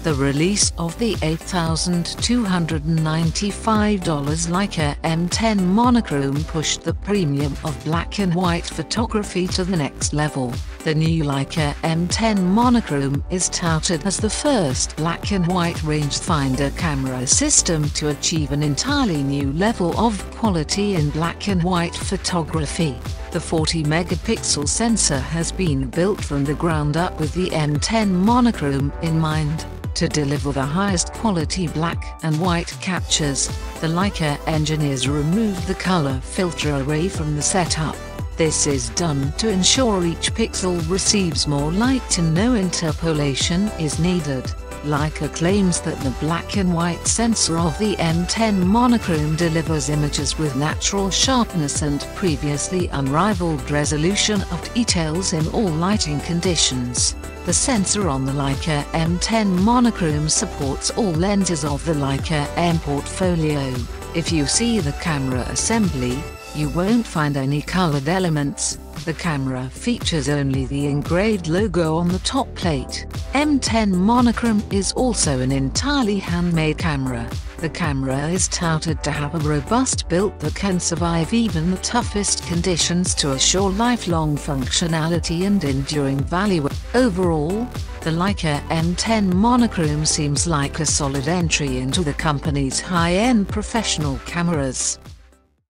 The release of the $8,295 Leica M10 Monochrome pushed the premium of black and white photography to the next level. The new Leica M10 Monochrome is touted as the first black and white rangefinder camera system to achieve an entirely new level of quality in black and white photography. The 40-megapixel sensor has been built from the ground up with the M10 Monochrome in mind. To deliver the highest quality black and white captures, the Leica engineers removed the color filter array from the setup. This is done to ensure each pixel receives more light and no interpolation is needed. Leica claims that the black and white sensor of the M10 Monochrome delivers images with natural sharpness and previously unrivaled resolution of details in all lighting conditions. The sensor on the Leica M10 Monochrome supports all lenses of the Leica M portfolio. If you see the camera assembly, you won't find any colored elements. The camera features only the engraved logo on the top plate. M10 Monochrome is also an entirely handmade camera. The camera is touted to have a robust build that can survive even the toughest conditions to assure lifelong functionality and enduring value. Overall, the Leica M10 Monochrome seems like a solid entry into the company's high-end professional cameras.